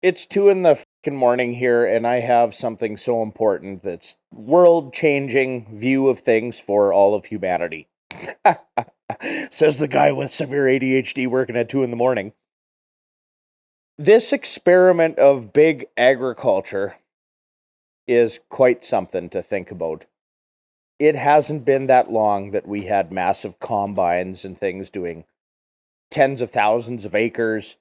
It's 2 in the freaking morning here, and I have something so important that's world-changing view of things for all of humanity. Says the guy with severe ADHD working at 2 in the morning. This experiment of big agriculture is quite something to think about. It hasn't been that long that we had massive combines and things doing tens of thousands of acres,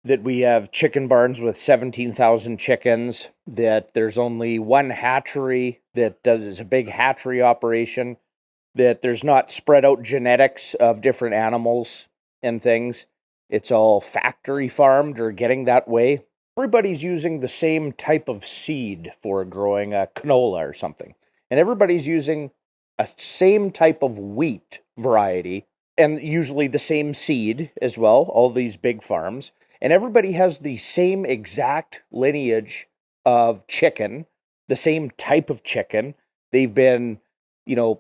that we have chicken barns with 17,000 chickens, that there's only one hatchery that is a big hatchery operation, that there's not spread out genetics of different animals and things. It's all factory farmed or getting that way. Everybody's using the same type of seed for growing a canola or something. And everybody's using a same type of wheat variety and usually the same seed as well, all these big farms. And everybody has the same exact lineage of chicken, the same type of chicken. They've been, you know,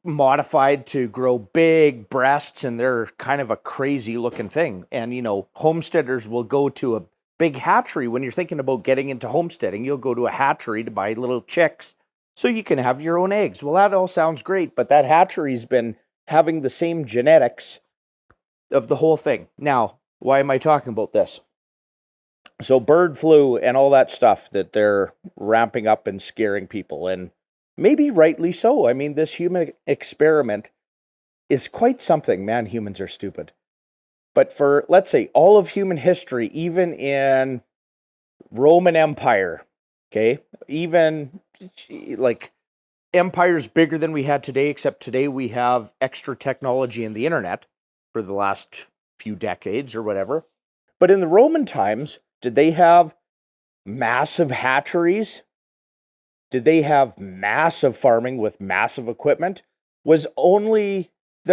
modified to grow big breasts, and they're kind of a crazy looking thing. And, homesteaders will go to a big hatchery. When you're thinking about getting into homesteading, you'll go to a hatchery to buy little chicks so you can have your own eggs. Well, that all sounds great, but that hatchery's been having the same genetics of the whole thing. Now, why am I talking about this? So bird flu and all that stuff that they're ramping up and scaring people, and maybe rightly so. I mean, this human experiment is quite something. Man, humans are stupid. But for, let's say, all of human history, even in Roman Empire, okay, even like empires bigger than we had today, except today we have extra technology and the internet for the last few decades or whatever. But in the Roman times, did they have massive hatcheries? Did they have massive farming with massive equipment? There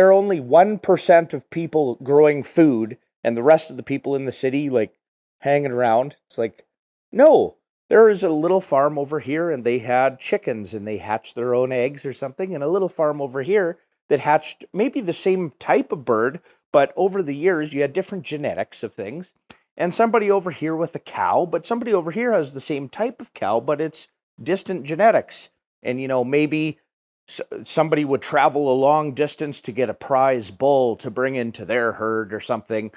are only 1% of people growing food and the rest of the people in the city like hanging around? It's like, no, there is a little farm over here and they had chickens and they hatched their own eggs or something, and a little farm over here that hatched maybe the same type of bird, but over the years you had different genetics of things. And somebody over here with a cow, but somebody over here has the same type of cow, but it's distant genetics. And, maybe somebody would travel a long distance to get a prize bull to bring into their herd or something.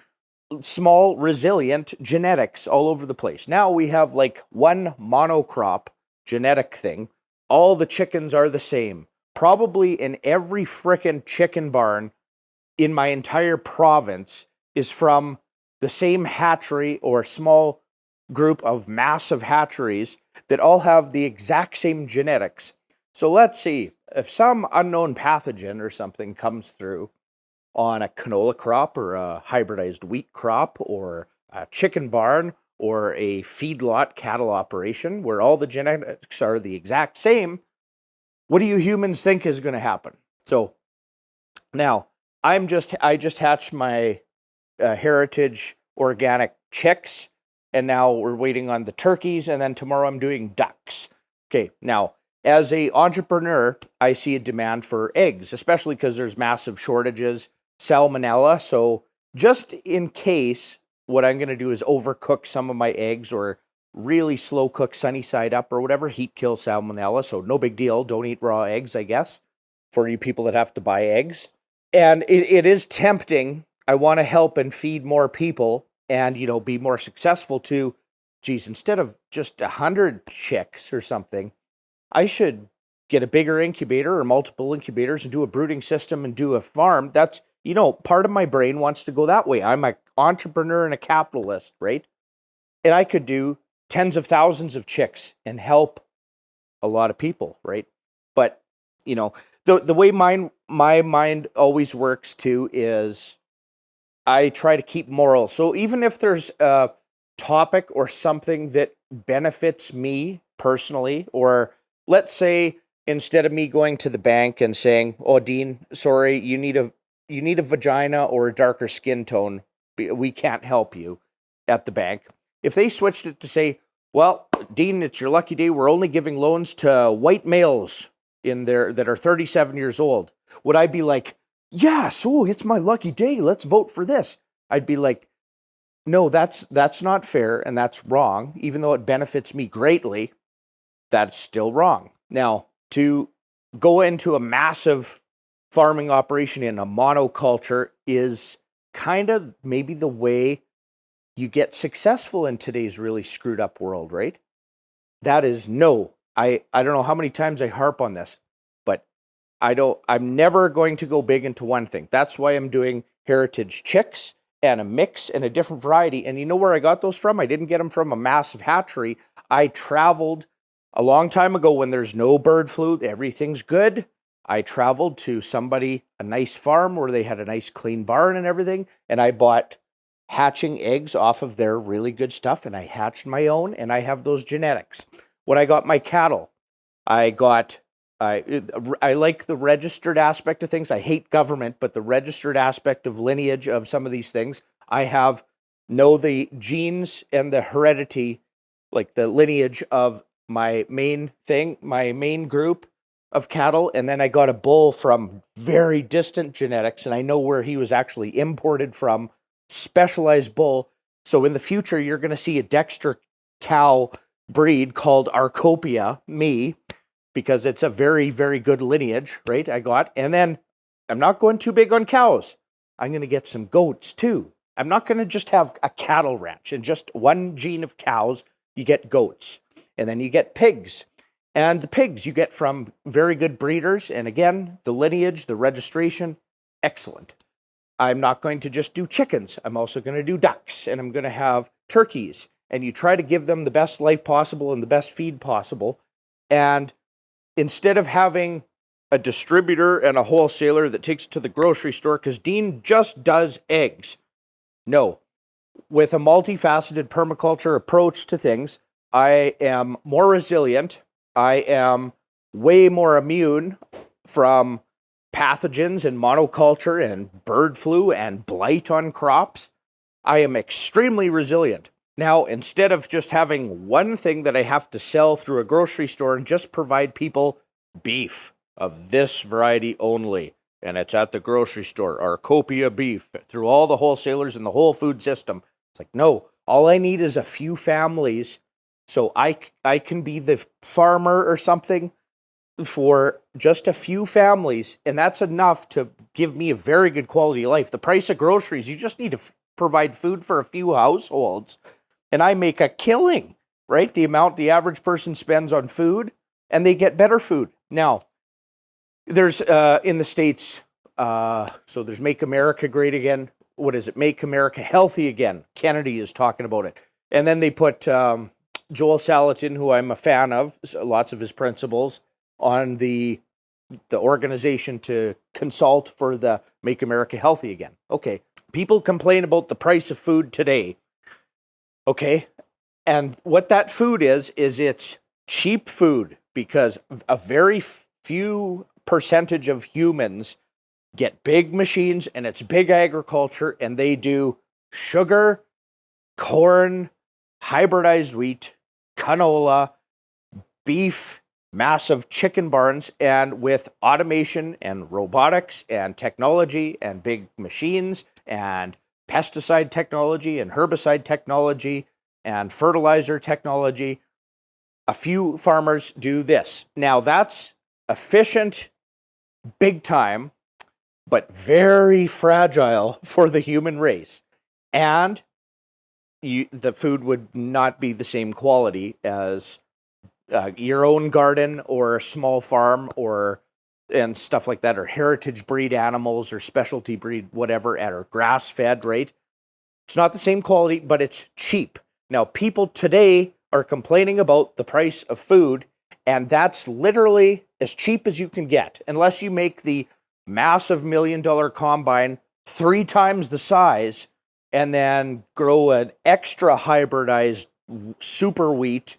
Small, resilient genetics all over the place. Now we have like one monocrop genetic thing. All the chickens are the same. Probably in every frickin' chicken barn in my entire province is from the same hatchery or small group of massive hatcheries that all have the exact same genetics. So let's see, if some unknown pathogen or something comes through on a canola crop or a hybridized wheat crop or a chicken barn or a feedlot cattle operation where all the genetics are the exact same, what do you humans think is going to happen? So now I just hatched my heritage organic chicks, and now we're waiting on the turkeys, and then tomorrow I'm doing ducks. Okay, now as a entrepreneur, I see a demand for eggs, especially because there's massive shortages, salmonella. So just in case, what I'm going to do is overcook some of my eggs or really slow cook sunny side up or whatever. Heat kills salmonella, so no big deal. Don't eat raw eggs, I guess, for you people that have to buy eggs. And it is tempting. I want to help and feed more people and, be more successful too. Geez, instead of just 100 chicks or something, I should get a bigger incubator or multiple incubators and do a brooding system and do a farm. That's, part of my brain wants to go that way. I'm an entrepreneur and a capitalist, right? And I could do tens of thousands of chicks and help a lot of people, right? But, the way my mind always works too is I try to keep moral. So even if there's a topic or something that benefits me personally, or let's say instead of me going to the bank and saying, "Oh, Dean, sorry, you need a vagina or a darker skin tone. We can't help you at the bank." If they switched it to say, "Well, Dean, it's your lucky day. We're only giving loans to white males in there that are 37 years old," would I be like, "Yeah, so it's my lucky day. Let's vote for this"? I'd be like, no, that's not fair and that's wrong. Even though it benefits me greatly, that's still wrong. Now, to go into a massive farming operation in a monoculture is kind of maybe the way you get successful in today's really screwed up world, right? That is no. I don't know how many times I harp on this, but I'm never going to go big into one thing. That's why I'm doing heritage chicks and a mix and a different variety. And you know where I got those from? I didn't get them from a massive hatchery. I traveled a long time ago when there's no bird flu, everything's good. I traveled to a nice farm where they had a nice clean barn and everything, and I bought hatching eggs off of their really good stuff, and I hatched my own, and I have those genetics. When I got my cattle, I like the registered aspect of things. I hate government, but the registered aspect of lineage of some of these things, I know the genes and the heredity, like the lineage of my main group of cattle, and then I got a bull from very distant genetics, and I know where he was actually imported from, specialized bull. So in the future, you're going to see a Dexter cow breed called Arcopia, because it's a very, very good lineage, right? And then I'm not going too big on cows. I'm going to get some goats too. I'm not going to just have a cattle ranch and just one gene of cows. You get goats, and then you get pigs. And the pigs you get from very good breeders. And again, the lineage, the registration, excellent. I'm not going to just do chickens. I'm also going to do ducks, and I'm going to have turkeys. And you try to give them the best life possible and the best feed possible. And instead of having a distributor and a wholesaler that takes it to the grocery store, because Dean just does eggs. No. With a multifaceted permaculture approach to things, I am more resilient. I am way more immune from pathogens and monoculture and bird flu and blight on crops. I am extremely resilient. Now, instead of just having one thing that I have to sell through a grocery store and just provide people beef of this variety only, and it's at the grocery store, or Copia beef through all the wholesalers in the whole food system. It's like, no, all I need is a few families, so I can be the farmer or something for just a few families, and that's enough to give me a very good quality of life. The price of groceries, you just need to provide food for a few households, and I make a killing, right? The amount the average person spends on food, and they get better food. Now, there's in the States, so there's Make America Great Again. What is it? Make America Healthy Again. Kennedy is talking about it. And then they put Joel Salatin, who I'm a fan of, lots of his principles, on the organization to consult for the Make America Healthy Again. Okay, people complain about the price of food today. Okay, and what that food is it's cheap food, because a very few percentage of humans get big machines, and it's big agriculture, and they do sugar, corn, hybridized wheat, canola, beef, massive chicken barns, and with automation and robotics and technology and big machines and pesticide technology and herbicide technology and fertilizer technology, a few farmers do this. Now that's efficient, big time, but very fragile for the human race. And the food would not be the same quality as your own garden or a small farm and stuff like that, or heritage breed animals or specialty breed, whatever, or grass fed, right? It's not the same quality, but it's cheap. Now, people today are complaining about the price of food, and that's literally as cheap as you can get, unless you make the massive $1 million combine 3 times the size and then grow an extra hybridized super wheat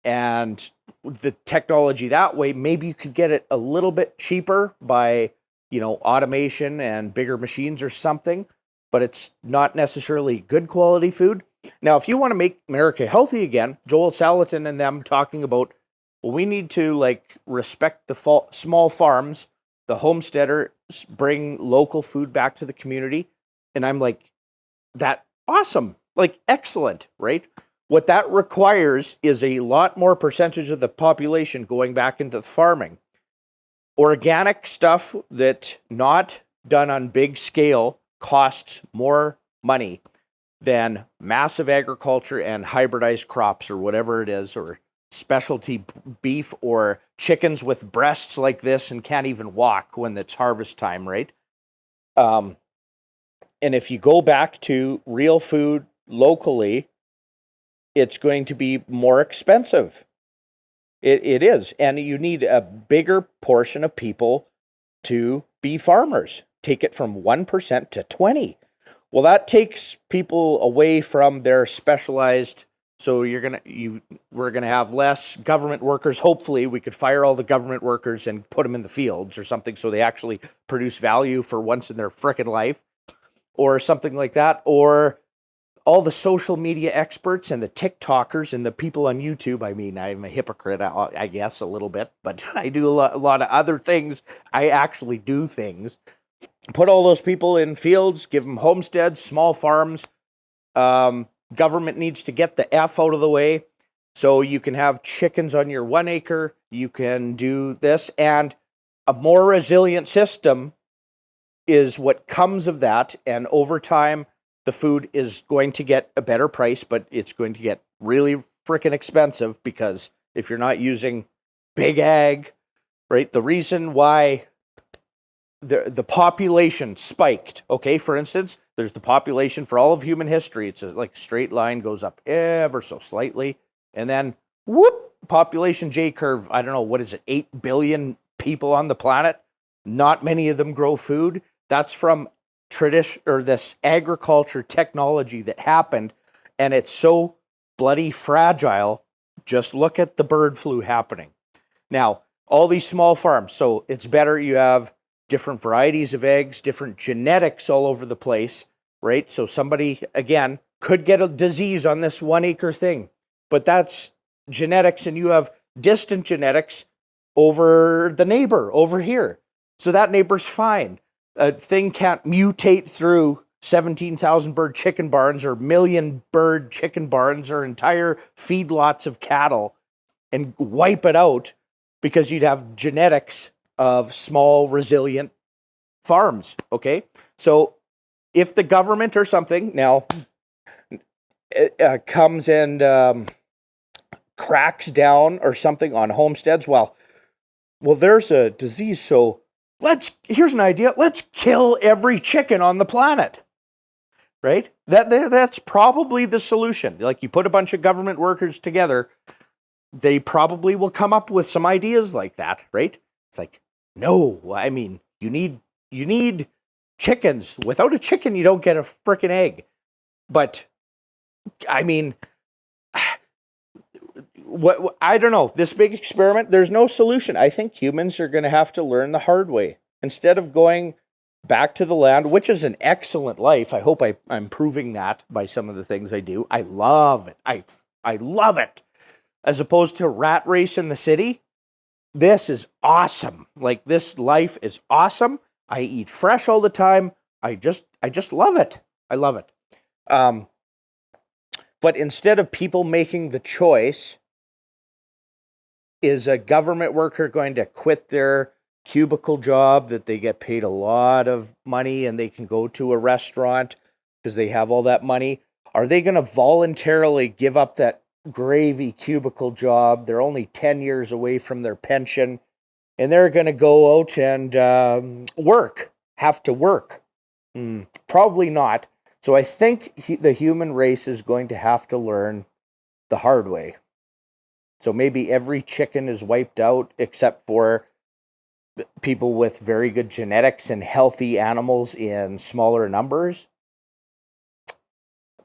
and the technology that way. Maybe you could get it a little bit cheaper by, automation and bigger machines or something, but it's not necessarily good quality food. Now, if you want to make America healthy again, Joel Salatin and them talking about, well, we need to respect the small farms, the homesteaders, bring local food back to the community. And I'm like, that awesome. Like, excellent, right? What that requires is a lot more percentage of the population going back into farming. Organic stuff that not done on big scale costs more money than massive agriculture and hybridized crops or whatever it is, or specialty beef or chickens with breasts like this and can't even walk when it's harvest time, right? And if you go back to real food locally, it's going to be more expensive. It is. And you need a bigger portion of people to be farmers. Take it from 1% to 20. Well, that takes people away from their specialized. So we're gonna have less government workers. Hopefully, we could fire all the government workers and put them in the fields or something, so they actually produce value for once in their frickin' life, or something like that. Or all the social media experts and the TikTokers and the people on YouTube. I mean, I'm a hypocrite, I guess, a little bit, but I do a lot of other things. I actually do things. Put all those people in fields, give them homesteads, small farms. Government needs to get the F out of the way. So you can have chickens on your 1 acre. You can do this. And a more resilient system is what comes of that. And over time, the food is going to get a better price, but it's going to get really freaking expensive, because if you're not using big ag, right? The reason why the population spiked, okay, for instance, there's the population for all of human history. It's like a straight line, goes up ever so slightly, and then whoop, population J curve. I don't know, what is it, 8 billion people on the planet? Not many of them grow food. That's from tradition, or this agriculture technology that happened, and it's so bloody fragile. Just look at the bird flu happening. Now, all these small farms, so it's better you have different varieties of eggs, different genetics all over the place, right? So somebody, again, could get a disease on this 1 acre thing, but that's genetics, and you have distant genetics over the neighbor over here. So that neighbor's fine. A thing can't mutate through 17,000 bird chicken barns or million bird chicken barns or entire feedlots of cattle and wipe it out, because you'd have genetics of small, resilient farms, okay? So if the government or something now comes and cracks down or something on homesteads, well, there's a disease, so here's an idea. Let's kill every chicken on the planet, right? That's probably the solution. Like, you put a bunch of government workers together, they probably will come up with some ideas like that, right? It's like, no, I mean, you need chickens. Without a chicken, you don't get a frickin' egg. But I mean, what I don't know, this big experiment, there's no solution. I think humans are going to have to learn the hard way. Instead of going back to the land, which is an excellent life. I hope I'm proving that by some of the things I do. I love it. I love it. As opposed to rat race in the city, this is awesome. Like, this life is awesome. I eat fresh all the time. I just love it. I love it. But instead of people making the choice, is a government worker going to quit their cubicle job that they get paid a lot of money and they can go to a restaurant because they have all that money? Are they going to voluntarily give up that gravy cubicle job? They're only 10 years away from their pension, and they're going to go out and have to work. Probably not. So I think the human race is going to have to learn the hard way. So maybe every chicken is wiped out except for people with very good genetics and healthy animals in smaller numbers.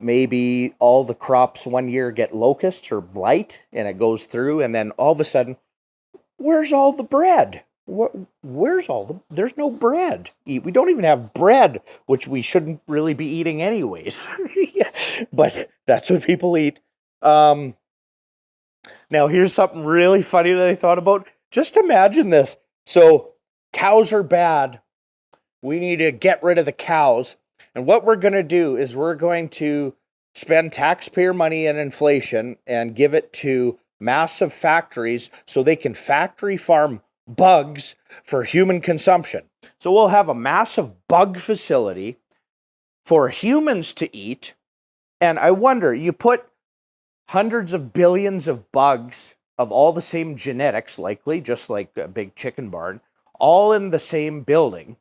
Maybe all the crops one year get locusts or blight, and it goes through, and then all of a sudden, where's all the bread? There's no bread. We don't even have bread, which we shouldn't really be eating anyways. But that's what people eat. Now, here's something really funny that I thought about. Just imagine this. So, cows are bad. We need to get rid of the cows. And what we're going to do is we're going to spend taxpayer money and inflation and give it to massive factories so they can factory farm bugs for human consumption. So we'll have a massive bug facility for humans to eat. And I wonder, you put hundreds of billions of bugs of all the same genetics, likely, just like a big chicken barn, all in the same building.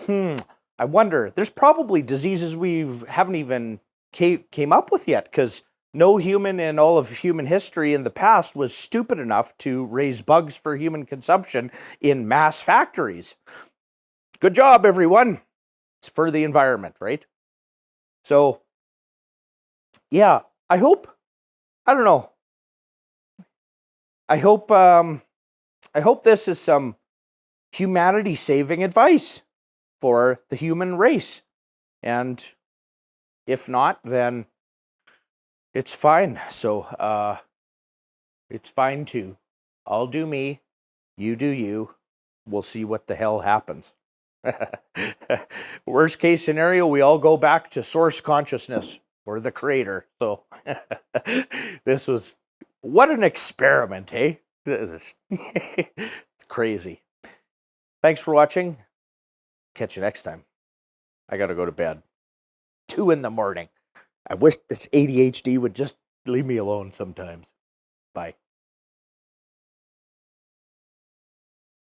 I wonder, there's probably diseases we haven't even came up with yet, because no human in all of human history in the past was stupid enough to raise bugs for human consumption in mass factories. Good job, everyone. It's for the environment, right? So, yeah, I hope this is some humanity-saving advice for the human race. And if not, then it's fine. So, it's fine too. I'll do me, you do you. We'll see what the hell happens. Worst case scenario, we all go back to source consciousness or the creator. So this was, what an experiment, hey? It's crazy. Thanks for watching. Catch you next time. I gotta go to bed. 2 a.m. I wish this ADHD would just leave me alone sometimes. Bye.